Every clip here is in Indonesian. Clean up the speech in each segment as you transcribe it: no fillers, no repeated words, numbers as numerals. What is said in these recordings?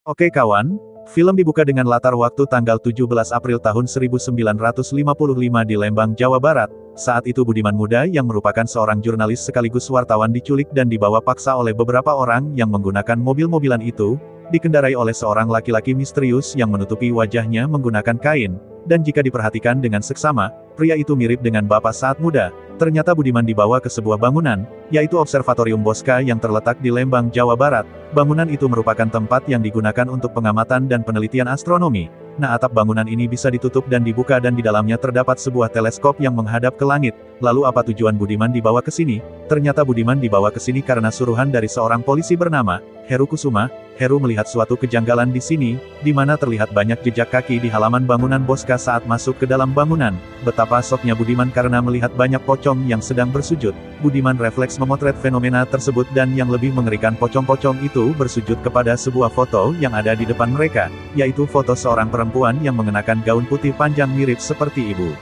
Oke kawan, film dibuka dengan latar waktu tanggal 17 April tahun 1955 di Lembang, Jawa Barat. Saat itu Budiman muda yang merupakan seorang jurnalis sekaligus wartawan diculik dan dibawa paksa oleh beberapa orang yang menggunakan mobil-mobilan itu, dikendarai oleh seorang laki-laki misterius yang menutupi wajahnya menggunakan kain. Dan jika diperhatikan dengan seksama, pria itu mirip dengan bapak saat muda. Ternyata Budiman dibawa ke sebuah bangunan, yaitu Observatorium Bosca yang terletak di Lembang, Jawa Barat. Bangunan itu merupakan tempat yang digunakan untuk pengamatan dan penelitian astronomi. Nah, atap bangunan ini bisa ditutup dan dibuka dan di dalamnya terdapat sebuah teleskop yang menghadap ke langit. Lalu apa tujuan Budiman dibawa ke sini? Ternyata Budiman dibawa ke sini karena suruhan dari seorang polisi bernama Heru Kusuma. Heru melihat suatu kejanggalan di sini, di mana terlihat banyak jejak kaki di halaman bangunan Bosca saat masuk ke dalam bangunan. Betapa syoknya Budiman karena melihat banyak pocong yang sedang bersujud. Budiman refleks memotret fenomena tersebut dan yang lebih mengerikan, pocong-pocong itu bersujud kepada sebuah foto yang ada di depan mereka, yaitu foto seorang perempuan yang mengenakan gaun putih panjang mirip seperti ibu.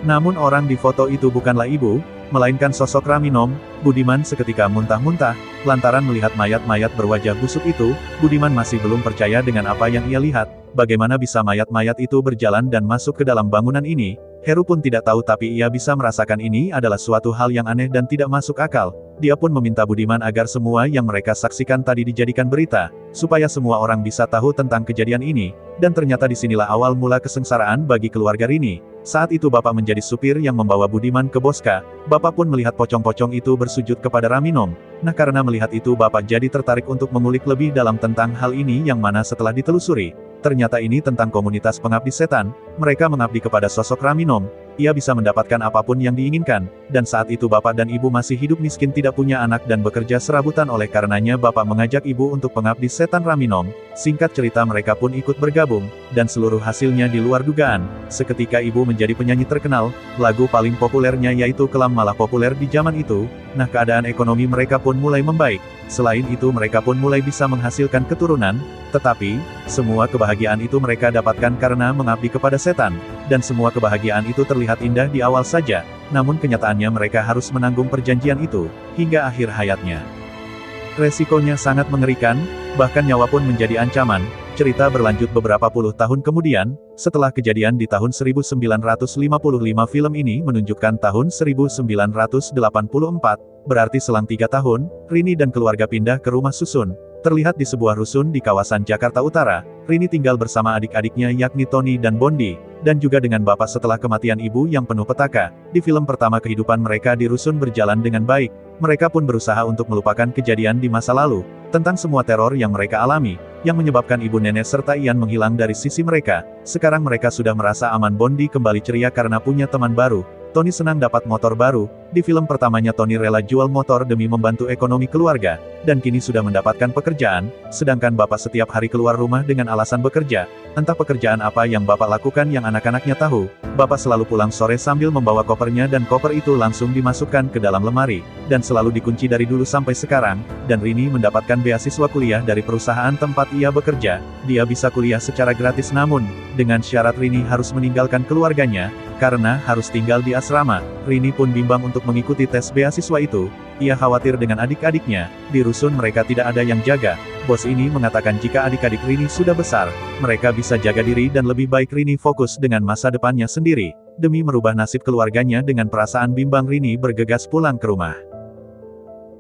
Namun orang di foto itu bukanlah ibu, melainkan sosok Raminom. Budiman seketika muntah-muntah, lantaran melihat mayat-mayat berwajah busuk itu. Budiman masih belum percaya dengan apa yang ia lihat. Bagaimana bisa mayat-mayat itu berjalan dan masuk ke dalam bangunan ini? Heru pun tidak tahu, tapi ia bisa merasakan ini adalah suatu hal yang aneh dan tidak masuk akal. Dia pun meminta Budiman agar semua yang mereka saksikan tadi dijadikan berita, supaya semua orang bisa tahu tentang kejadian ini. Dan ternyata disinilah awal mula kesengsaraan bagi keluarga Rini. Saat itu bapak menjadi supir yang membawa Budiman ke Bosca. Bapak pun melihat pocong-pocong itu bersujud kepada Raminom. Nah, karena melihat itu bapak jadi tertarik untuk mengulik lebih dalam tentang hal ini, yang mana setelah ditelusuri, ternyata ini tentang komunitas pengabdi setan. Mereka mengabdi kepada sosok Raminom. Ia bisa mendapatkan apapun yang diinginkan, dan saat itu bapak dan ibu masih hidup miskin, tidak punya anak dan bekerja serabutan. Oleh karenanya bapak mengajak ibu untuk pengabdi setan Raminom. Singkat cerita mereka pun ikut bergabung, dan seluruh hasilnya di luar dugaan. Seketika ibu menjadi penyanyi terkenal, lagu paling populernya yaitu Kelam malah populer di zaman itu. Nah, keadaan ekonomi mereka pun mulai membaik. Selain itu mereka pun mulai bisa menghasilkan keturunan, tetapi, semua kebahagiaan itu mereka dapatkan karena mengabdi kepada setan. Dan semua kebahagiaan itu terlihat indah di awal saja, namun kenyataannya mereka harus menanggung perjanjian itu, hingga akhir hayatnya. Resikonya sangat mengerikan, bahkan nyawa pun menjadi ancaman. Cerita berlanjut beberapa puluh tahun kemudian, setelah kejadian di tahun 1955 film ini menunjukkan tahun 1984, berarti selang 3 tahun, Rini dan keluarga pindah ke rumah susun. Terlihat di sebuah rusun di kawasan Jakarta Utara. Rini tinggal bersama adik-adiknya yakni Tony dan Bondi, dan juga dengan bapak setelah kematian ibu yang penuh petaka. Di film pertama kehidupan mereka di rusun berjalan dengan baik. Mereka pun berusaha untuk melupakan kejadian di masa lalu, tentang semua teror yang mereka alami, yang menyebabkan ibu nenek serta Ian menghilang dari sisi mereka. Sekarang mereka sudah merasa aman. Bondi kembali ceria karena punya teman baru. Tony senang dapat motor baru. Di film pertamanya Tony rela jual motor demi membantu ekonomi keluarga, dan kini sudah mendapatkan pekerjaan, sedangkan bapak setiap hari keluar rumah dengan alasan bekerja. Entah pekerjaan apa yang bapak lakukan yang anak-anaknya tahu. Bapak selalu pulang sore sambil membawa kopernya, dan koper itu langsung dimasukkan ke dalam lemari, dan selalu dikunci dari dulu sampai sekarang. Dan Rini mendapatkan beasiswa kuliah dari perusahaan tempat ia bekerja. Dia bisa kuliah secara gratis, namun dengan syarat Rini harus meninggalkan keluarganya, karena harus tinggal di asrama. Rini pun bimbang untuk mengikuti tes beasiswa itu. Ia khawatir dengan adik-adiknya. Di rusun mereka tidak ada yang jaga. Bos ini mengatakan jika adik-adik Rini sudah besar, mereka bisa jaga diri, dan lebih baik Rini fokus dengan masa depannya sendiri. Demi merubah nasib keluarganya, dengan perasaan bimbang Rini bergegas pulang ke rumah.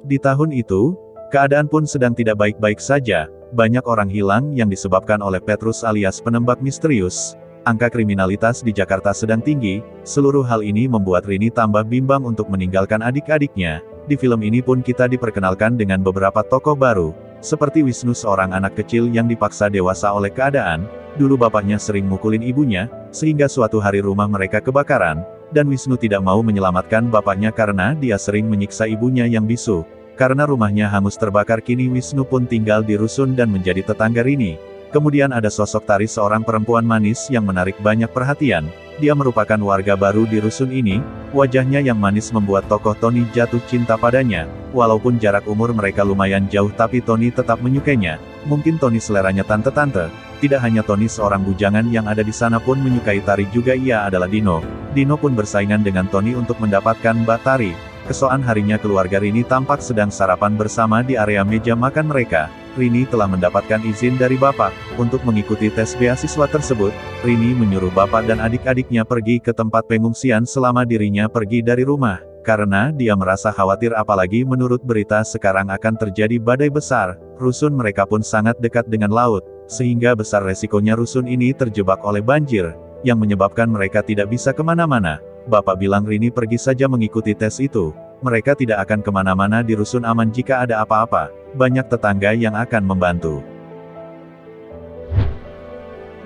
Di tahun itu, keadaan pun sedang tidak baik-baik saja. Banyak orang hilang yang disebabkan oleh Petrus alias penembak misterius. Angka kriminalitas di Jakarta sedang tinggi. Seluruh hal ini membuat Rini tambah bimbang untuk meninggalkan adik-adiknya. Di film ini pun kita diperkenalkan dengan beberapa tokoh baru, seperti Wisnu, seorang anak kecil yang dipaksa dewasa oleh keadaan. Dulu bapaknya sering mukulin ibunya, sehingga suatu hari rumah mereka kebakaran, dan Wisnu tidak mau menyelamatkan bapaknya karena dia sering menyiksa ibunya yang bisu. Karena rumahnya hangus terbakar, kini Wisnu pun tinggal di rusun dan menjadi tetangga Rini. Kemudian ada sosok Tari, seorang perempuan manis yang menarik banyak perhatian. Dia merupakan warga baru di rusun ini. Wajahnya yang manis membuat tokoh Tony jatuh cinta padanya. Walaupun jarak umur mereka lumayan jauh, tapi Tony tetap menyukainya. Mungkin Tony seleranya tante-tante. Tidak hanya Tony, seorang bujangan yang ada di sana pun menyukai Tari juga. Ia adalah Dino. Dino pun bersaingan dengan Tony untuk mendapatkan Mbak Tari. Keesokan harinya keluarga Rini tampak sedang sarapan bersama di area meja makan mereka. Rini telah mendapatkan izin dari Bapak untuk mengikuti tes beasiswa tersebut. Rini menyuruh Bapak dan adik-adiknya pergi ke tempat pengungsian selama dirinya pergi dari rumah, karena dia merasa khawatir apalagi menurut berita sekarang akan terjadi badai besar. Rusun mereka pun sangat dekat dengan laut, sehingga besar resikonya rusun ini terjebak oleh banjir, yang menyebabkan mereka tidak bisa kemana-mana. Bapak bilang Rini pergi saja mengikuti tes itu. Mereka tidak akan kemana-mana di rusun aman jika ada apa-apa. Banyak tetangga yang akan membantu.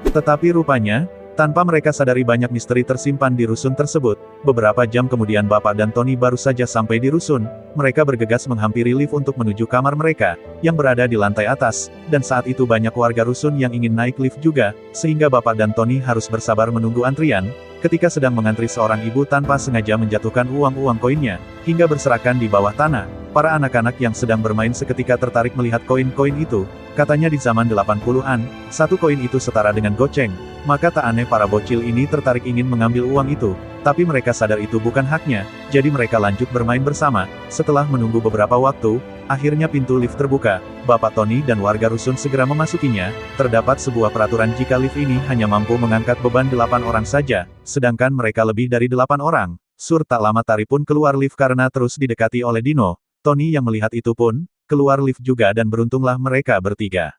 Tetapi rupanya, tanpa mereka sadari banyak misteri tersimpan di rusun tersebut. Beberapa jam kemudian Bapak dan Tony baru saja sampai di rusun. Mereka bergegas menghampiri lift untuk menuju kamar mereka, yang berada di lantai atas, dan saat itu banyak warga rusun yang ingin naik lift juga, sehingga Bapak dan Tony harus bersabar menunggu antrian. Ketika sedang mengantri seorang ibu tanpa sengaja menjatuhkan uang-uang koinnya, hingga berserakan di bawah tanah. Para anak-anak yang sedang bermain seketika tertarik melihat koin-koin itu. Katanya di zaman 80-an, satu koin itu setara dengan goceng. Maka tak aneh para bocil ini tertarik ingin mengambil uang itu. Tapi mereka sadar itu bukan haknya, jadi mereka lanjut bermain bersama. Setelah menunggu beberapa waktu, akhirnya pintu lift terbuka. Bapak Tony dan warga rusun segera memasukinya. Terdapat sebuah peraturan jika lift ini hanya mampu mengangkat beban 8 orang saja, sedangkan mereka lebih dari 8 orang. Sur tak lama Tari pun keluar lift karena terus didekati oleh Dino. Tony yang melihat itu pun, keluar lift juga dan beruntunglah mereka bertiga.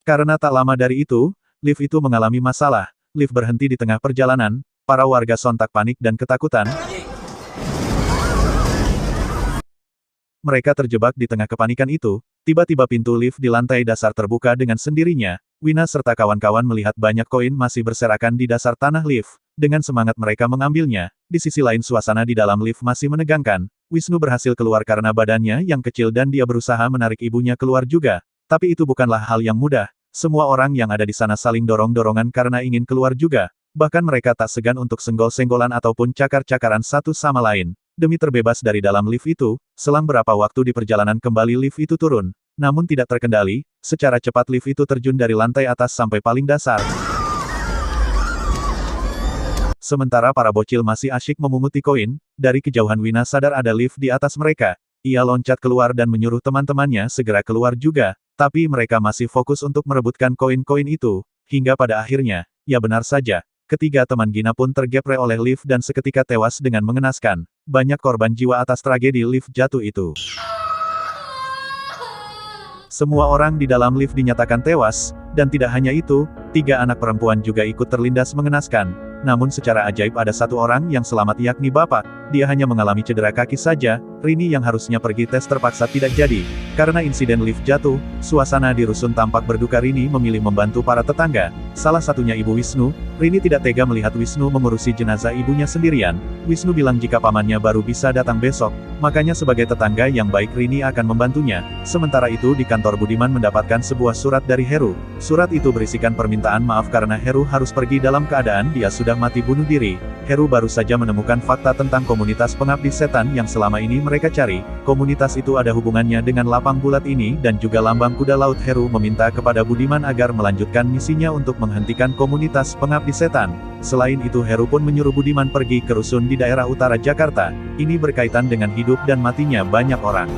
Karena tak lama dari itu, lift itu mengalami masalah. Lift berhenti di tengah perjalanan. Para warga sontak panik dan ketakutan. Mereka terjebak di tengah kepanikan itu. Tiba-tiba pintu lift di lantai dasar terbuka dengan sendirinya. Wina serta kawan-kawan melihat banyak koin masih berserakan di dasar tanah lift. Dengan semangat mereka mengambilnya. Di sisi lain suasana di dalam lift masih menegangkan. Wisnu berhasil keluar karena badannya yang kecil dan dia berusaha menarik ibunya keluar juga. Tapi itu bukanlah hal yang mudah. Semua orang yang ada di sana saling dorong-dorongan karena ingin keluar juga. Bahkan mereka tak segan untuk senggol-senggolan ataupun cakar-cakaran satu sama lain. Demi terbebas dari dalam lift itu, selang berapa waktu di perjalanan kembali lift itu turun. Namun tidak terkendali, secara cepat lift itu terjun dari lantai atas sampai paling dasar. Sementara para bocil masih asyik memunguti koin, dari kejauhan Wina sadar ada lift di atas mereka. Ia loncat keluar dan menyuruh teman-temannya segera keluar juga. Tapi mereka masih fokus untuk merebutkan koin-koin itu. Hingga pada akhirnya, ya benar saja. Ketiga teman Gina pun tergepre oleh lift dan seketika tewas dengan mengenaskan. Banyak korban jiwa atas tragedi lift jatuh itu. Semua orang di dalam lift dinyatakan tewas, dan tidak hanya itu, 3 anak perempuan juga ikut terlindas mengenaskan. Namun secara ajaib ada satu orang yang selamat yakni Bapak. Dia hanya mengalami cedera kaki saja. Rini yang harusnya pergi tes terpaksa tidak jadi. Karena insiden lift jatuh, suasana di rusun tampak berduka. Rini memilih membantu para tetangga. Salah satunya Ibu Wisnu. Rini tidak tega melihat Wisnu mengurusi jenazah ibunya sendirian. Wisnu bilang jika pamannya baru bisa datang besok. Makanya sebagai tetangga yang baik Rini akan membantunya. Sementara itu di kantor Budiman mendapatkan sebuah surat dari Heru. Surat itu berisikan permintaan maaf karena Heru harus pergi dalam keadaan dia sudah mati bunuh diri. Heru baru saja menemukan fakta tentang komunitas pengabdi setan yang selama ini mereka cari. Komunitas itu ada hubungannya dengan lapang bulat ini dan juga lambang kuda laut. Heru meminta kepada Budiman agar melanjutkan misinya untuk menghentikan komunitas pengabdi setan. Selain itu Heru pun menyuruh Budiman pergi ke rusun di daerah utara Jakarta. Ini berkaitan dengan hidup dan matinya banyak orang.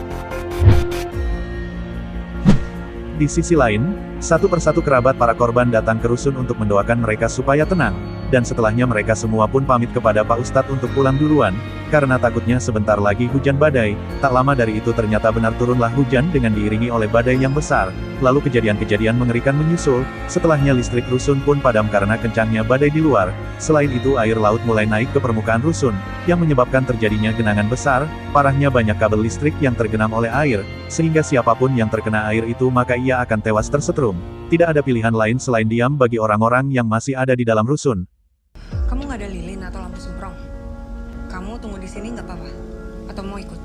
Di sisi lain, satu persatu kerabat para korban datang ke rusun untuk mendoakan mereka supaya tenang. Dan setelahnya mereka semua pun pamit kepada Pak Ustadz untuk pulang duluan, karena takutnya sebentar lagi hujan badai. Tak lama dari itu ternyata benar turunlah hujan dengan diiringi oleh badai yang besar. Lalu kejadian-kejadian mengerikan menyusul, setelahnya listrik rusun pun padam karena kencangnya badai di luar. Selain itu air laut mulai naik ke permukaan rusun, yang menyebabkan terjadinya genangan besar. Parahnya banyak kabel listrik yang tergenang oleh air, sehingga siapapun yang terkena air itu maka ia akan tewas tersetrum. Tidak ada pilihan lain selain diam bagi orang-orang yang masih ada di dalam rusun. Kamu nggak ada lilin atau lampu semprong? Kamu tunggu di sini nggak apa-apa? Atau mau ikut?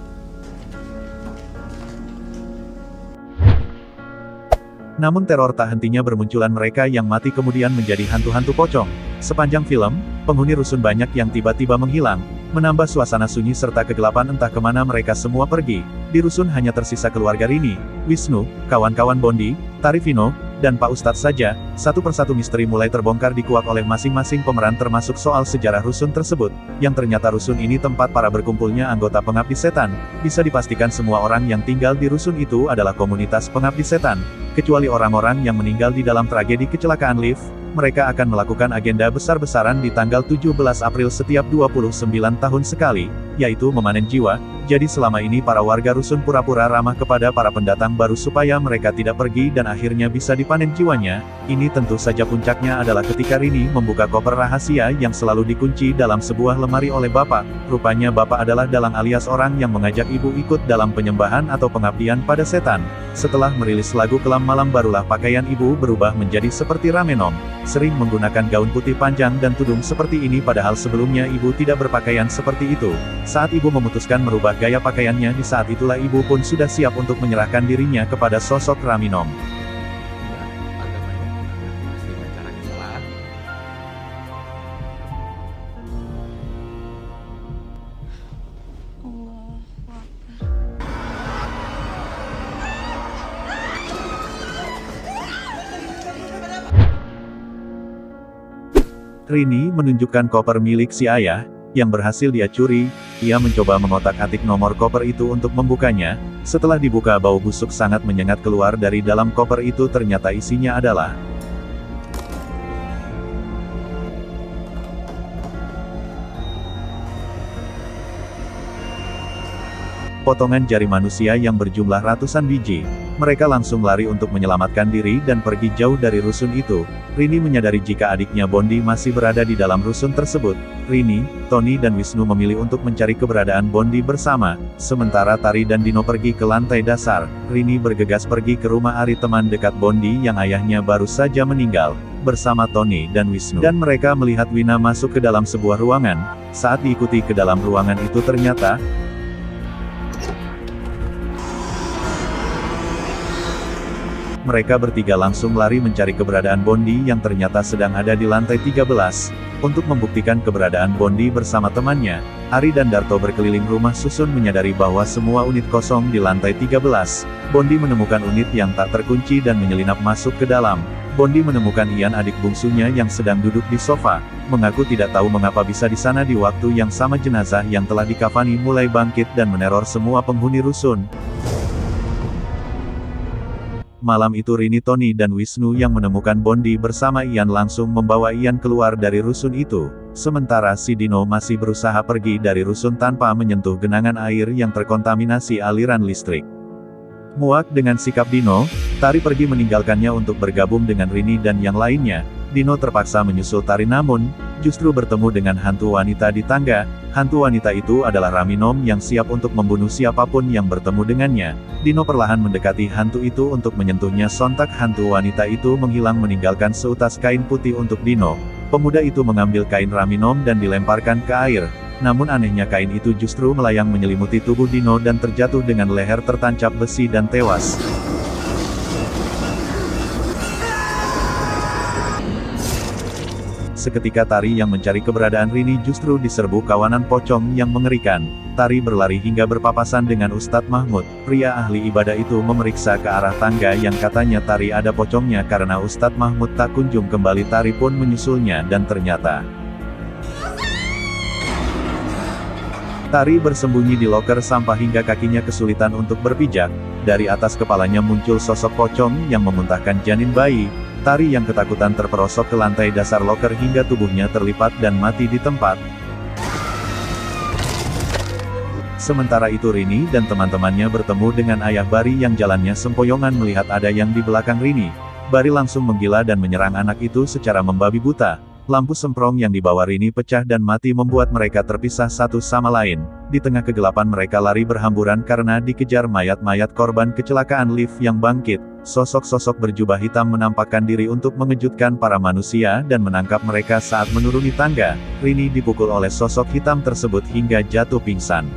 Namun teror tak hentinya bermunculan mereka yang mati kemudian menjadi hantu-hantu pocong. Sepanjang film, penghuni rusun banyak yang tiba-tiba menghilang, menambah suasana sunyi serta kegelapan entah kemana mereka semua pergi. Di rusun hanya tersisa keluarga Rini, Wisnu, kawan-kawan Bondi, Tarifino, dan Pak Ustadz saja, satu persatu misteri mulai terbongkar dikuak oleh masing-masing pemeran termasuk soal sejarah rusun tersebut, yang ternyata rusun ini tempat para berkumpulnya anggota pengabdi setan. Bisa dipastikan semua orang yang tinggal di rusun itu adalah komunitas pengabdi setan, kecuali orang-orang yang meninggal di dalam tragedi kecelakaan lift. Mereka akan melakukan agenda besar-besaran di tanggal 17 April setiap 29 tahun sekali, yaitu memanen jiwa. Jadi selama ini para warga rusun pura-pura ramah kepada para pendatang baru supaya mereka tidak pergi dan akhirnya bisa dipanen jiwanya. Ini tentu saja puncaknya adalah ketika Rini membuka koper rahasia yang selalu dikunci dalam sebuah lemari oleh Bapak. Rupanya Bapak adalah dalang alias orang yang mengajak ibu ikut dalam penyembahan atau pengabdian pada setan. Setelah merilis lagu Kelam Malam barulah pakaian ibu berubah menjadi seperti Ramenom. Sering menggunakan gaun putih panjang dan tudung seperti ini padahal sebelumnya ibu tidak berpakaian seperti itu. Saat ibu memutuskan merubah gaya pakaiannya di saat itulah ibu pun sudah siap untuk menyerahkan dirinya kepada sosok Raminom. Rini menunjukkan koper milik si ayah, yang berhasil dia curi. Ia mencoba mengotak-atik nomor koper itu untuk membukanya. Setelah dibuka bau busuk sangat menyengat keluar dari dalam koper itu ternyata isinya adalah potongan jari manusia yang berjumlah ratusan biji. Mereka langsung lari untuk menyelamatkan diri dan pergi jauh dari rusun itu. Rini menyadari jika adiknya Bondi masih berada di dalam rusun tersebut. Rini, Tony dan Wisnu memilih untuk mencari keberadaan Bondi bersama, sementara Tari dan Dino pergi ke lantai dasar. Rini bergegas pergi ke rumah Ari teman dekat Bondi yang ayahnya baru saja meninggal, bersama Tony dan Wisnu. Dan mereka melihat Wina masuk ke dalam sebuah ruangan. Saat diikuti ke dalam ruangan itu ternyata, mereka bertiga langsung lari mencari keberadaan Bondi yang ternyata sedang ada di lantai 13. Untuk membuktikan keberadaan Bondi bersama temannya, Ari dan Darto berkeliling rumah susun menyadari bahwa semua unit kosong di lantai 13. Bondi menemukan unit yang tak terkunci dan menyelinap masuk ke dalam. Bondi menemukan Ian adik bungsunya yang sedang duduk di sofa, mengaku tidak tahu mengapa bisa di sana di waktu yang sama jenazah yang telah dikafani mulai bangkit dan meneror semua penghuni rusun. Malam itu Rini, Tony dan Wisnu yang menemukan Bondi bersama Ian langsung membawa Ian keluar dari rusun itu. Sementara si Dino masih berusaha pergi dari rusun tanpa menyentuh genangan air yang terkontaminasi aliran listrik. Muak dengan sikap Dino, Tari pergi meninggalkannya untuk bergabung dengan Rini dan yang lainnya. Dino terpaksa menyusul Tari namun, justru bertemu dengan hantu wanita di tangga. Hantu wanita itu adalah Raminom yang siap untuk membunuh siapapun yang bertemu dengannya. Dino perlahan mendekati hantu itu untuk menyentuhnya, sontak hantu wanita itu menghilang meninggalkan seutas kain putih untuk Dino. Pemuda itu mengambil kain Raminom dan dilemparkan ke air. Namun anehnya kain itu justru melayang menyelimuti tubuh Dino dan terjatuh dengan leher tertancap besi dan tewas. Seketika Tari yang mencari keberadaan Rini justru diserbu kawanan pocong yang mengerikan. Tari berlari hingga berpapasan dengan Ustadz Mahmud. Pria ahli ibadah itu memeriksa ke arah tangga yang katanya Tari ada pocongnya karena Ustadz Mahmud tak kunjung kembali. Tari pun menyusulnya dan ternyata Tari bersembunyi di loker sampah hingga kakinya kesulitan untuk berpijak. Dari atas kepalanya muncul sosok pocong yang memuntahkan janin bayi. Tari yang ketakutan terperosok ke lantai dasar loker hingga tubuhnya terlipat dan mati di tempat. Sementara itu Rini dan teman-temannya bertemu dengan ayah Bari yang jalannya sempoyongan melihat ada yang di belakang Rini. Bari langsung menggila dan menyerang anak itu secara membabi buta. Lampu semprong yang dibawa Rini pecah dan mati membuat mereka terpisah satu sama lain. Di tengah kegelapan mereka lari berhamburan karena dikejar mayat-mayat korban kecelakaan lift yang bangkit. Sosok-sosok berjubah hitam menampakkan diri untuk mengejutkan para manusia dan menangkap mereka saat menuruni tangga. Rini dipukul oleh sosok hitam tersebut hingga jatuh pingsan.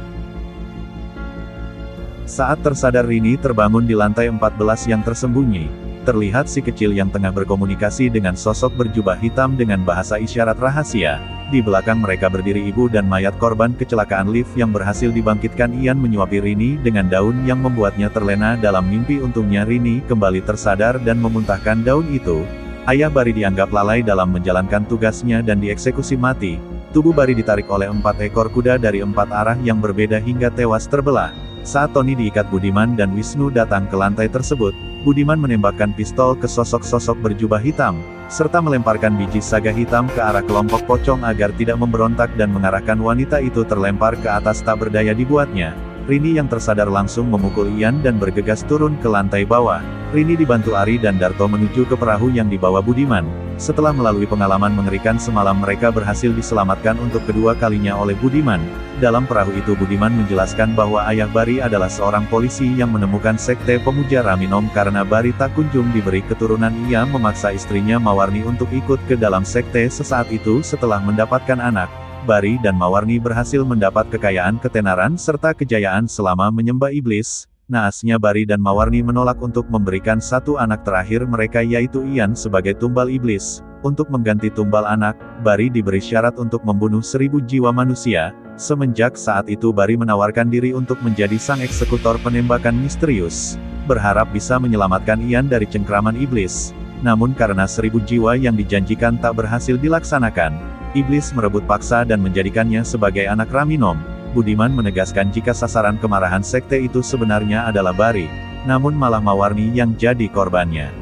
Saat tersadar Rini terbangun di lantai 14 yang tersembunyi. terlihat si kecil yang tengah berkomunikasi dengan sosok berjubah hitam dengan bahasa isyarat rahasia. Di belakang mereka berdiri ibu dan mayat korban kecelakaan lift yang berhasil dibangkitkan. Ian menyuapi Rini dengan daun yang membuatnya terlena dalam mimpi. Untungnya Rini kembali tersadar dan memuntahkan daun itu. Ayah Barry dianggap lalai dalam menjalankan tugasnya dan dieksekusi mati. Tubuh Barry ditarik oleh 4 ekor kuda dari 4 arah yang berbeda hingga tewas terbelah. Saat Tony diikat, Budiman dan Wisnu datang ke lantai tersebut. Budiman menembakkan pistol ke sosok-sosok berjubah hitam, serta melemparkan biji saga hitam ke arah kelompok pocong agar tidak memberontak dan mengarahkan wanita itu terlempar ke atas. Tak berdaya dibuatnya. Rini yang tersadar langsung memukul Ian dan bergegas turun ke lantai bawah. Rini dibantu Ari dan Darto menuju ke perahu yang dibawa Budiman. Setelah melalui pengalaman mengerikan semalam, mereka berhasil diselamatkan untuk kedua kalinya oleh Budiman. Dalam perahu itu Budiman menjelaskan bahwa ayah Barry adalah seorang polisi yang menemukan sekte pemuja Raminom. Karena Barry tak kunjung diberi keturunan, ia memaksa istrinya Mawarni untuk ikut ke dalam sekte. Sesaat itu setelah mendapatkan anak, Barry dan Mawarni berhasil mendapat kekayaan, ketenaran, serta kejayaan selama menyembah iblis. Naasnya Barry dan Mawarni menolak untuk memberikan satu anak terakhir mereka, yaitu Ian, sebagai tumbal iblis. Untuk mengganti tumbal anak, Barry diberi syarat untuk membunuh 1000 jiwa manusia. Semenjak saat itu Barry menawarkan diri untuk menjadi sang eksekutor penembakan misterius, berharap bisa menyelamatkan Ian dari cengkraman iblis. Namun karena 1000 jiwa yang dijanjikan tak berhasil dilaksanakan, iblis merebut paksa dan menjadikannya sebagai anak Raminom. Budiman menegaskan jika sasaran kemarahan sekte itu sebenarnya adalah Barry, namun malah Mawarni yang jadi korbannya.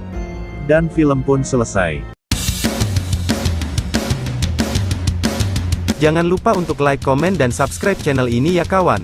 Dan film pun selesai. Jangan lupa untuk like, komen dan subscribe channel ini ya kawan.